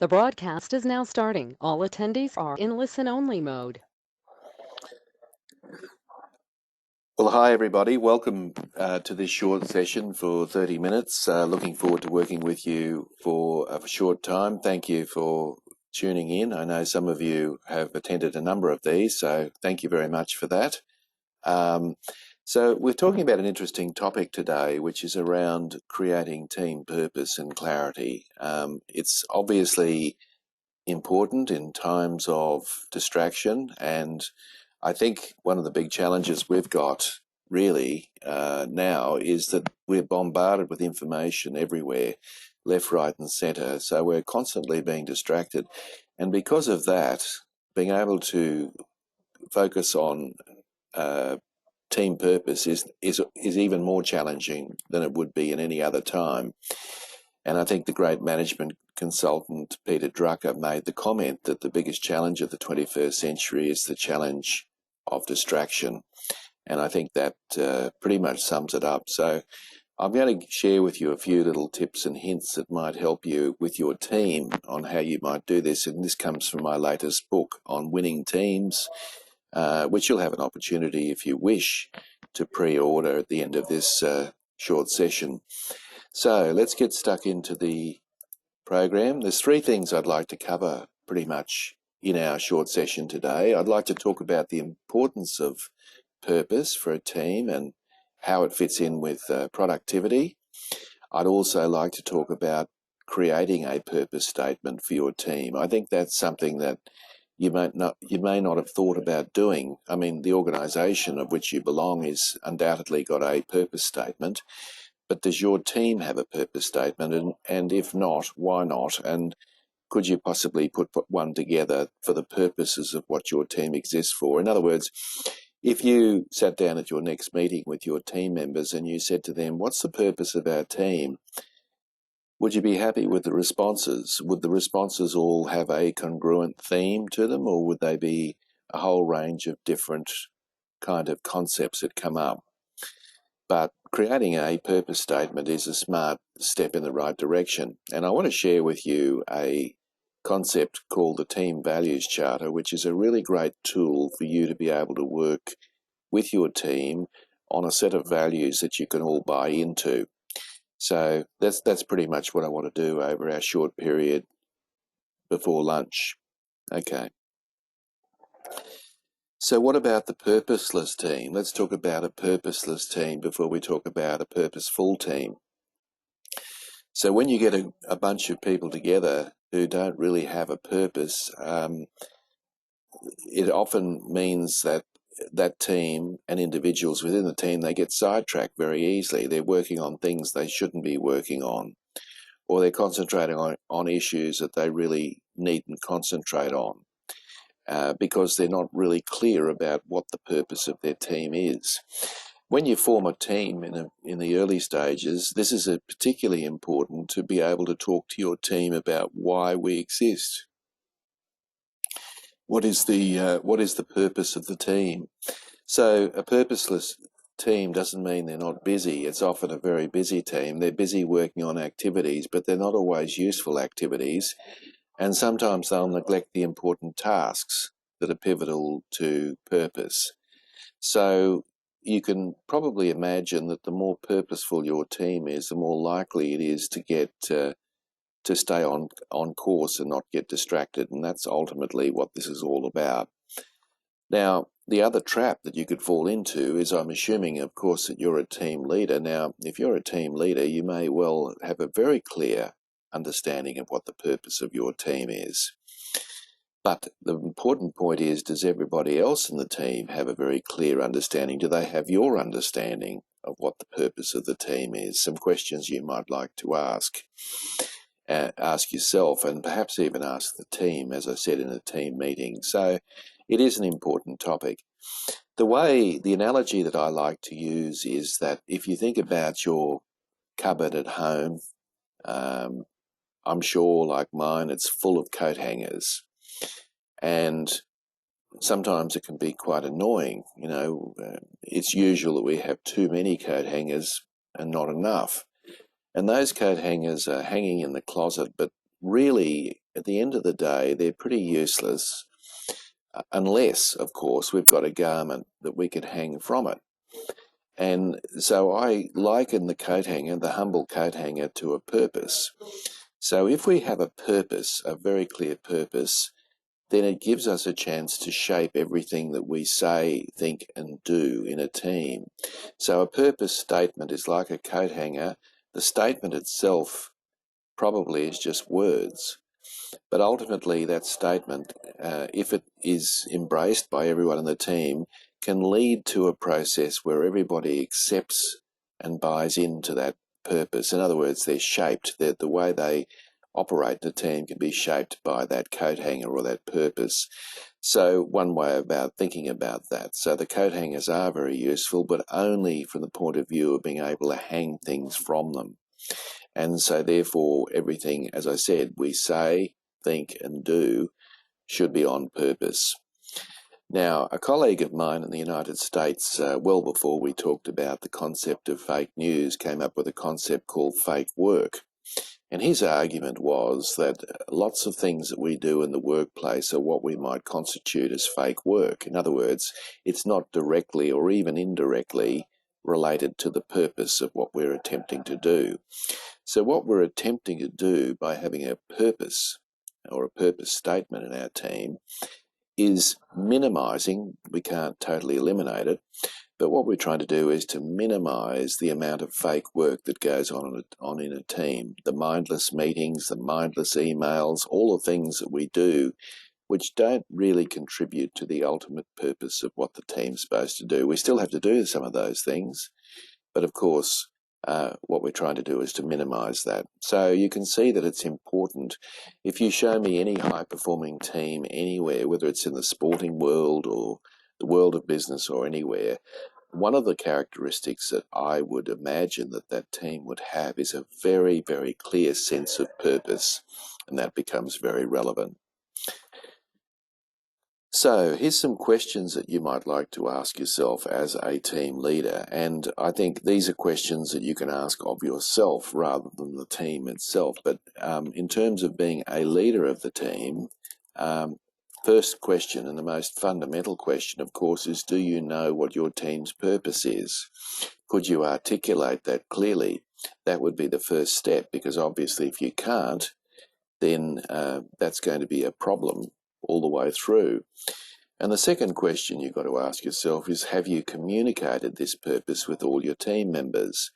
The broadcast is now starting. All attendees are in listen-only mode. Well, hi everybody. Welcome to this short session for 30 minutes. Looking forward to working with you for a short time. Thank you for tuning in. I know some of you have attended a number of these, so thank you very much for that. So we're talking about an interesting topic today, which is around creating team purpose and clarity. It's obviously important in times of distraction, and I think one of the big challenges we've got really now is that we're bombarded with information everywhere, left, right and centre, so we're constantly being distracted, and because of that, being able to focus on team purpose is even more challenging than it would be in any other time. And I think the great management consultant Peter Drucker made the comment that the biggest challenge of the 21st century is the challenge of distraction. And I think that pretty much sums it up. So I'm going to share with you a few little tips and hints that might help you with your team on how you might do this. And this comes from my latest book on winning teams, which you'll have an opportunity, if you wish, to pre-order at the end of this short session. So let's get stuck into the program. There's three things I'd like to cover pretty much in our short session today. I'd like to talk about the importance of purpose for a team and how it fits in with productivity. I'd also like to talk about creating a purpose statement for your team. I think that's something that you may not have thought about doing. I mean, the organisation of which you belong is undoubtedly got a purpose statement. But does your team have a purpose statement? And if not, why not? And could you possibly put one together for the purposes of what your team exists for? In other words, if you sat down at your next meeting with your team members and you said to them, what's the purpose of our team? Would you be happy with the responses? Would the responses all have a congruent theme to them, or would they be a whole range of different kind of concepts that come up? But creating a purpose statement is a smart step in the right direction. And I want to share with you a concept called the Team Values Charter, which is a really great tool for you to be able to work with your team on a set of values that you can all buy into. So that's pretty much what I want to do over our short period before lunch. Okay. So what about the purposeless team? Let's talk about a purposeless team before we talk about a purposeful team. So when you get a bunch of people together who don't really have a purpose, it often means that that team and individuals within the team, they get sidetracked very easily. They're working on things they shouldn't be working on, or they're concentrating on issues that they really needn't concentrate on. Because they're not really clear about what the purpose of their team is. When you form a team in the early stages, this is particularly important to be able to talk to your team about why we exist. What is the purpose of the team? So a purposeless team doesn't mean they're not busy. It's often a very busy team. They're busy working on activities, but they're not always useful activities. And sometimes they'll neglect the important tasks that are pivotal to purpose. So you can probably imagine that the more purposeful your team is, the more likely it is to get to stay on course and not get distracted. And that's ultimately what this is all about. Now, the other trap that you could fall into is, I'm assuming, of course, that you're a team leader. Now, if you're a team leader, you may well have a very clear understanding of what the purpose of your team is. But the important point is, does everybody else in the team have a very clear understanding? Do they have your understanding of what the purpose of the team is? Some questions you might like to ask yourself, and perhaps even ask the team, as I said, in a team meeting. So it is an important topic. The analogy that I like to use is that if you think about your cupboard at home, I'm sure, like mine, it's full of coat hangers. And sometimes it can be quite annoying. It's usual that we have too many coat hangers and not enough. And those coat hangers are hanging in the closet, but really at the end of the day, they're pretty useless unless, of course, we've got a garment that we could hang from it. And so I liken the coat hanger, the humble coat hanger, to a purpose. So if we have a purpose, a very clear purpose, then it gives us a chance to shape everything that we say, think, and do in a team. So a purpose statement is like a coat hanger. The statement itself probably is just words. But ultimately, that statement, if it is embraced by everyone in the team, can lead to a process where everybody accepts and buys into that purpose. In other words, they're shaped. The way they operate the team can be shaped by that coat hanger or that purpose. So one way about thinking about that. So the coat hangers are very useful, but only from the point of view of being able to hang things from them. And so therefore, everything, as I said, we say, think, and do should be on purpose. Now, a colleague of mine in the United States, well before we talked about the concept of fake news, came up with a concept called fake work. And his argument was that lots of things that we do in the workplace are what we might constitute as fake work. In other words, it's not directly or even indirectly related to the purpose of what we're attempting to do. So what we're attempting to do by having a purpose or a purpose statement in our team is minimizing, we can't totally eliminate it, but what we're trying to do is to minimize the amount of fake work that goes on in a team. The mindless meetings, the mindless emails, all the things that we do which don't really contribute to the ultimate purpose of what the team's supposed to do. We still have to do some of those things, but of course, what we're trying to do is to minimize that. So you can see that it's important. If you show me any high-performing team anywhere, whether it's in the sporting world or the world of business or anywhere, one of the characteristics that I would imagine that that team would have is a very, very clear sense of purpose, and that becomes very relevant. So here's some questions that you might like to ask yourself as a team leader. And I think these are questions that you can ask of yourself rather than the team itself. But in terms of being a leader of the team, first question and the most fundamental question, of course, is do you know what your team's purpose is? Could you articulate that clearly? That would be the first step, because obviously if you can't, then that's going to be a problem all the way through. And the second question you've got to ask yourself is, have you communicated this purpose with all your team members?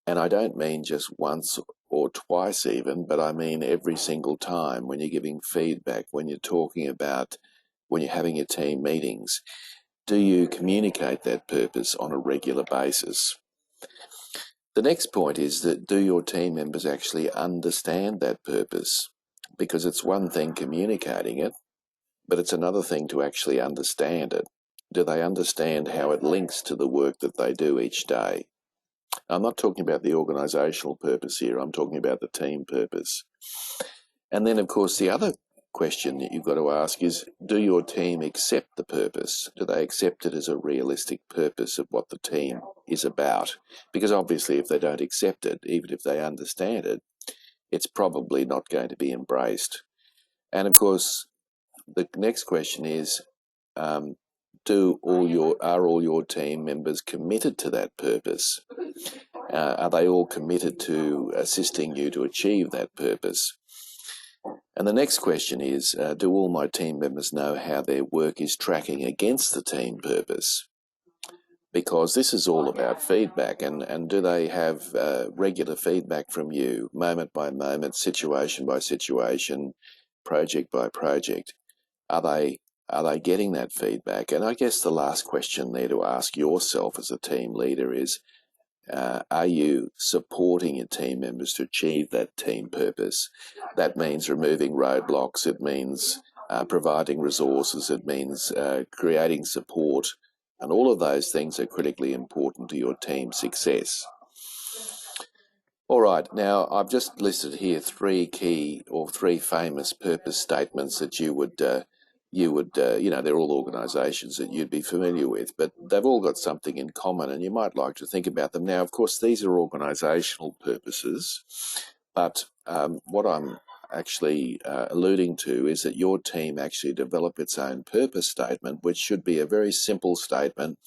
And I don't mean just once or twice even, but I mean every single time when you're giving feedback, when you're talking about, when you're having your team meetings. Do you communicate that purpose on a regular basis? The next point is that do your team members actually understand that purpose? Because it's one thing communicating it, but it's another thing to actually understand it. Do they understand how it links to the work that they do each day? I'm not talking about the organisational purpose here, I'm talking about the team purpose. And then, of course, the other question that you've got to ask is, do your team accept the purpose? Do they accept it as a realistic purpose of what the team is about? Because obviously if they don't accept it, even if they understand it, it's probably not going to be embraced. And of course, the next question is, are all your team members committed to that purpose? Are they all committed to assisting you to achieve that purpose? And the next question is, do all my team members know how their work is tracking against the team purpose? Because this is all about feedback, and do they have regular feedback from you, moment by moment, situation by situation, project by project? Are they getting that feedback? And I guess the last question there to ask yourself as a team leader is, are you supporting your team members to achieve that team purpose? That means removing roadblocks. It means providing resources. It means creating support. And all of those things are critically important to your team's success. All right, now I've just listed here three famous purpose statements that you would, they're all organisations that you'd be familiar with, but they've all got something in common and you might like to think about them. Now, of course, these are organisational purposes, but what I'm actually alluding to is that your team actually develop its own purpose statement, which should be a very simple statement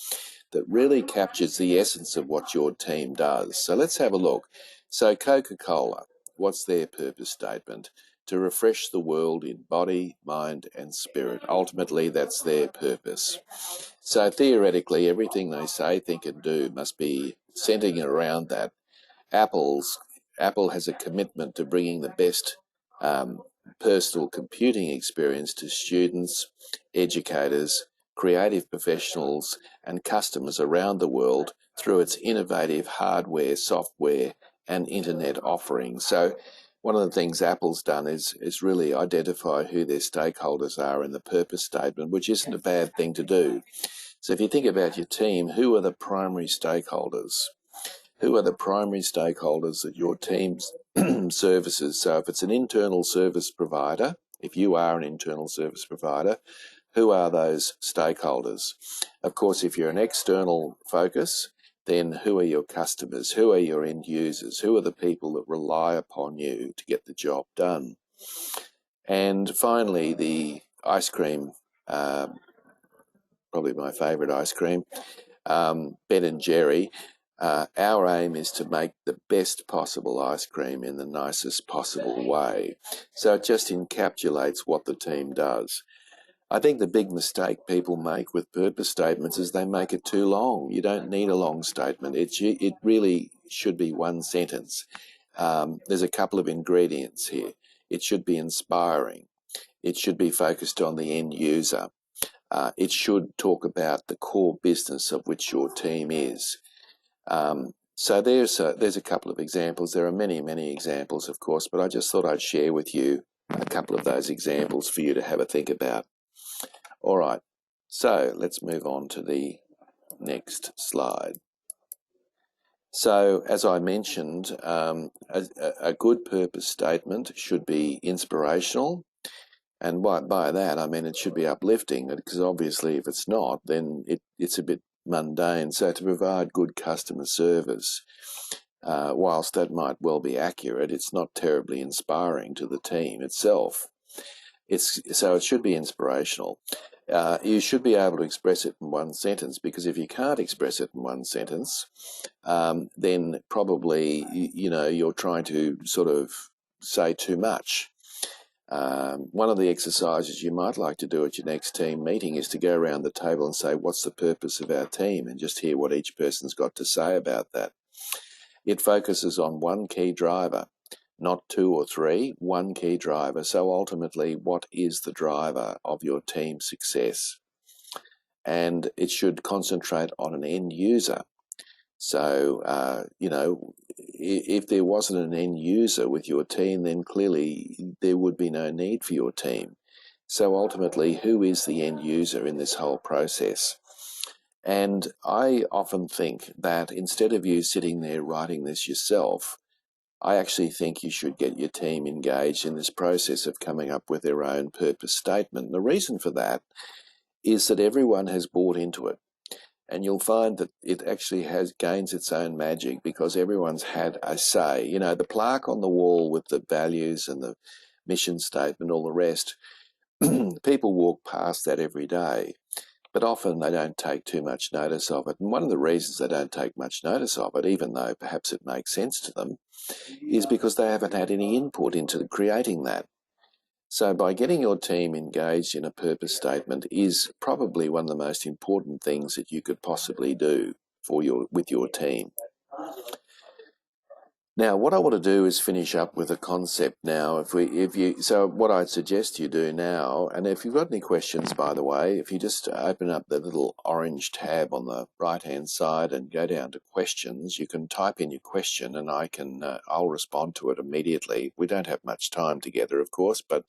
that really captures the essence of what your team does. So let's have a look. So Coca-Cola, what's their purpose statement? To refresh the world in body, mind, and spirit. Ultimately, that's their purpose. So theoretically, everything they say, think, and do must be centering around that. Apple has a commitment to bringing the best um, personal computing experience to students, educators, creative professionals, and customers around the world through its innovative hardware, software, and internet offerings. So one of the things Apple's done is really identify who their stakeholders are in the purpose statement, which isn't a bad thing to do. So if you think about your team, who are the primary stakeholders? Who are the primary stakeholders that your team services? So if it's an internal service provider, if you are an internal service provider, who are those stakeholders? Of course, if you're an external focus, then who are your customers? Who are your end users? Who are the people that rely upon you to get the job done? And finally, the ice cream, probably my favourite ice cream, Ben and Jerry. Our aim is to make the best possible ice cream in the nicest possible way. So it just encapsulates what the team does. I think the big mistake people make with purpose statements is they make it too long. You don't need a long statement. It really should be one sentence. There's a couple of ingredients here. It should be inspiring. It should be focused on the end user. It should talk about the core business of which your team is. So there's a couple of examples. There are many, many examples, of course, but I just thought I'd share with you a couple of those examples for you to have a think about. All right, so let's move on to the next slide. So as I mentioned, a good purpose statement should be inspirational. And by that, I mean it should be uplifting, because obviously if it's not, then it's a bit mundane. So to provide good customer service, whilst that might well be accurate, it's not terribly inspiring to the team itself. So it should be inspirational. You should be able to express it in one sentence, because if you can't express it in one sentence, then probably you're trying to sort of say too much. One of the exercises you might like to do at your next team meeting is to go around the table and say, what's the purpose of our team? And just hear what each person's got to say about that. It focuses on one key driver, not two or three, one key driver. So ultimately, what is the driver of your team's success? And it should concentrate on an end user. So, if there wasn't an end user with your team, then clearly there would be no need for your team. So ultimately, who is the end user in this whole process? And I often think that instead of you sitting there writing this yourself, I actually think you should get your team engaged in this process of coming up with their own purpose statement. And the reason for that is that everyone has bought into it. And you'll find that it actually gains its own magic because everyone's had a say. You know, the plaque on the wall with the values and the mission statement, all the rest, people walk past that every day, but often they don't take too much notice of it. And one of the reasons they don't take much notice of it, even though perhaps it makes sense to them, is because they haven't had any input into creating that. So by getting your team engaged in a purpose statement is probably one of the most important things that you could possibly do with your team. Now, what I want to do is finish up with a concept now. So what I'd suggest you do now, and if you've got any questions, by the way, if you just open up the little orange tab on the right-hand side and go down to questions, you can type in your question and I'll respond to it immediately. We don't have much time together, of course, but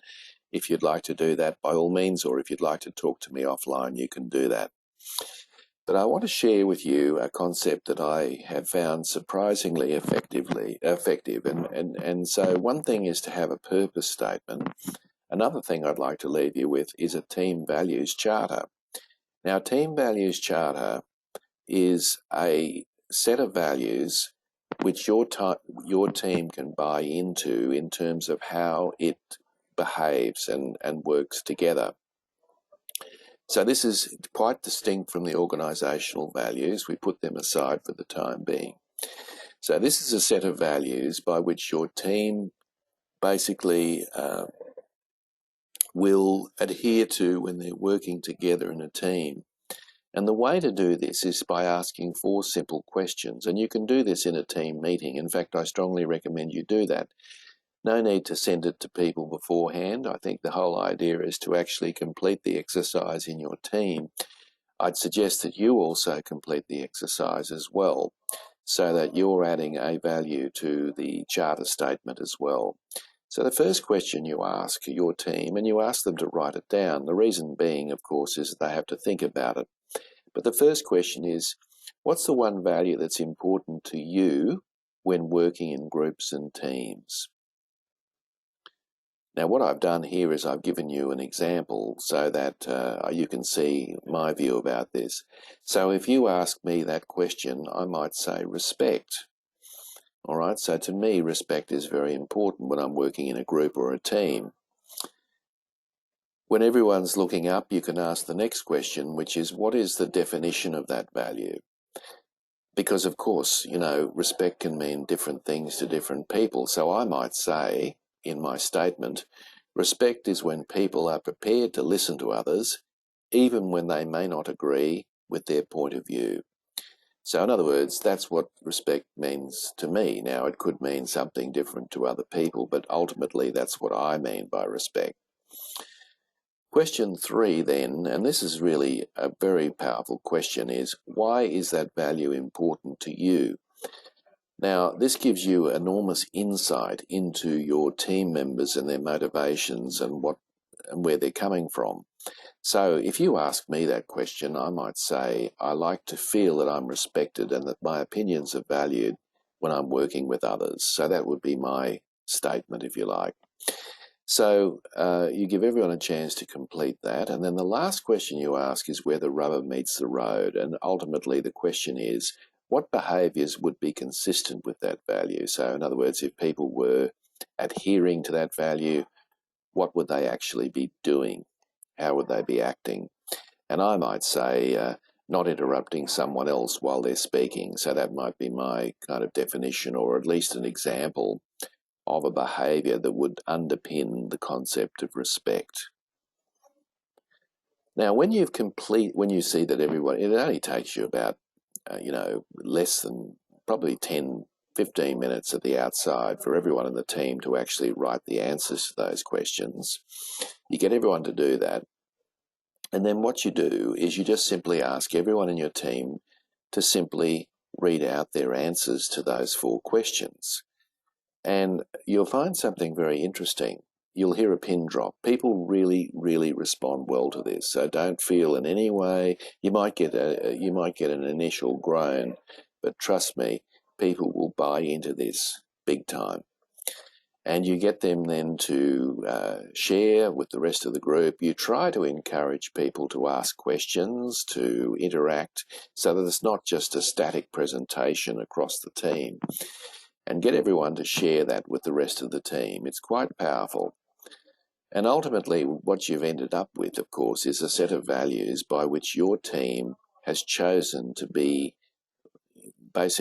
if you'd like to do that, by all means, or if you'd like to talk to me offline, you can do that. But I want to share with you a concept that I have found surprisingly effective. And so one thing is to have a purpose statement. Another thing I'd like to leave you with is a team values charter. Now, team values charter is a set of values which your team can buy into in terms of how it behaves and works together. So this is quite distinct from the organisational values. We put them aside for the time being. So this is a set of values by which your team basically will adhere to when they're working together in a team. And the way to do this is by asking 4 simple questions. And you can do this in a team meeting. In fact, I strongly recommend you do that. No need to send it to people beforehand. I think the whole idea is to actually complete the exercise in your team. I'd suggest that you also complete the exercise as well, so that you're adding a value to the charter statement as well. So the first question you ask your team, and you ask them to write it down. The reason being, of course, is they have to think about it. But the first question is, what's the one value that's important to you when working in groups and teams? Now, what I've done here is I've given you an example so that you can see my view about this. So if you ask me that question, I might say respect. All right, so to me, respect is very important when I'm working in a group or a team. When everyone's looking up, you can ask the next question, which is, what is the definition of that value? Because, of course, respect can mean different things to different people. So I might say in my statement, respect is when people are prepared to listen to others, even when they may not agree with their point of view. So in other words, that's what respect means to me. Now, it could mean something different to other people, but ultimately that's what I mean by respect. Question 3 then, and this is really a very powerful question, is why is that value important to you? Now, this gives you enormous insight into your team members and their motivations and where they're coming from. So if you ask me that question, I might say, I like to feel that I'm respected and that my opinions are valued when I'm working with others. So that would be my statement, if you like. So you give everyone a chance to complete that. And then the last question you ask is where the rubber meets the road. And ultimately the question is, what behaviours would be consistent with that value? So in other words, if people were adhering to that value, what would they actually be doing? How would they be acting? And I might say, not interrupting someone else while they're speaking. So that might be my kind of definition, or at least an example of a behaviour that would underpin the concept of respect. Now, when you see that everyone, it only takes you about, less than probably 10, 15 minutes at the outside for everyone in the team to actually write the answers to those questions. You get everyone to do that. And then what you do is you just simply ask everyone in your team to simply read out their answers to those 4 questions. And you'll find something very interesting. You'll hear a pin drop. People really, really respond well to this. So don't feel in any way, you might get an initial groan, but trust me, people will buy into this big time. And you get them then to share with the rest of the group. You try to encourage people to ask questions, to interact, so that it's not just a static presentation across the team, and get everyone to share that with the rest of the team. It's quite powerful. And ultimately, what you've ended up with, of course, is a set of values by which your team has chosen to be, this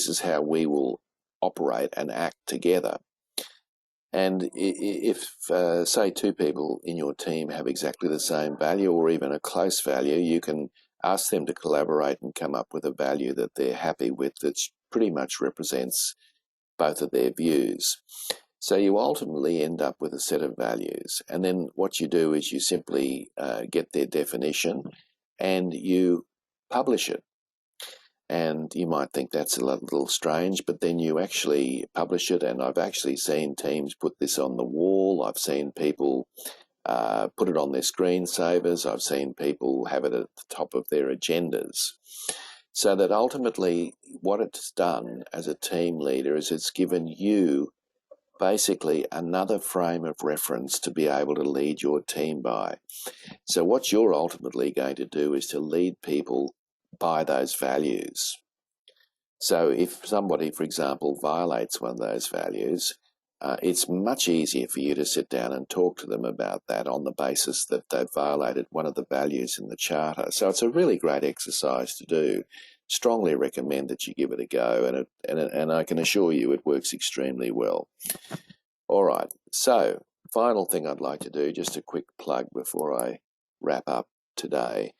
is how we will operate and act together. And if, say, 2 people in your team have exactly the same value or even a close value, you can ask them to collaborate and come up with a value that they're happy with that pretty much represents both of their views. So you ultimately end up with a set of values. And then what you do is you simply get their definition and you publish it. And you might think that's a little strange, but then you actually publish it. And I've actually seen teams put this on the wall. I've seen people put it on their screensavers. I've seen people have it at the top of their agendas. So that ultimately what it's done as a team leader is it's given you basically another frame of reference to be able to lead your team by. So what you're ultimately going to do is to lead people by those values. So if somebody, for example, violates one of those values, it's much easier for you to sit down and talk to them about that on the basis that they've violated one of the values in the charter. So it's a really great exercise to do. Strongly recommend that you give it a go, and I can assure you it works extremely well. All right, so final thing I'd like to do, just a quick plug before I wrap up today.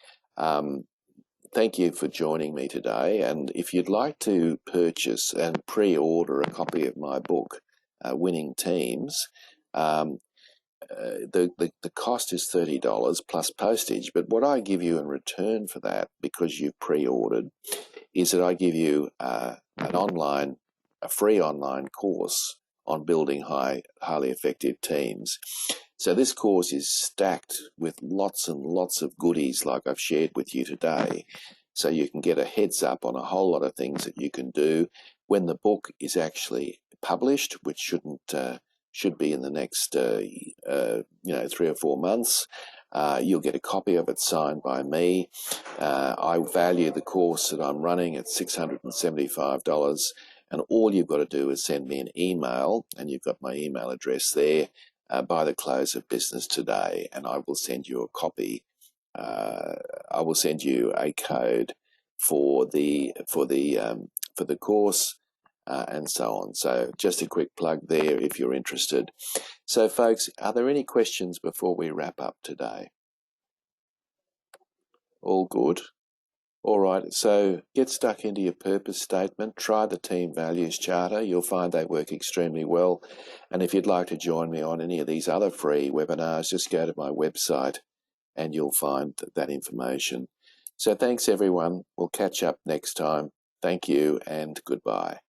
Thank you for joining me today. And if you'd like to purchase and pre-order a copy of my book, Winning Teams, um, the cost is $30 plus postage. But what I give you in return for that, because you've pre-ordered, is that I give you a free online course on building highly effective teams. So this course is stacked with lots and lots of goodies like I've shared with you today. So you can get a heads up on a whole lot of things that you can do when the book is actually published, which should be in the next 3 or 4 months. You'll get a copy of it signed by me. I value the course that I'm running at $675, and all you've got to do is send me an email, and you've got my email address there, by the close of business today, and I will send you a copy. I will send you a code for the course, and so on. So just a quick plug there if you're interested. So folks, are there any questions before we wrap up today? All good? All right, so get stuck into your purpose statement. Try the team values charter. You'll find they work extremely well. And if you'd like to join me on any of these other free webinars, just go to my website and you'll find that information. So thanks everyone. We'll catch up next time. Thank you and goodbye.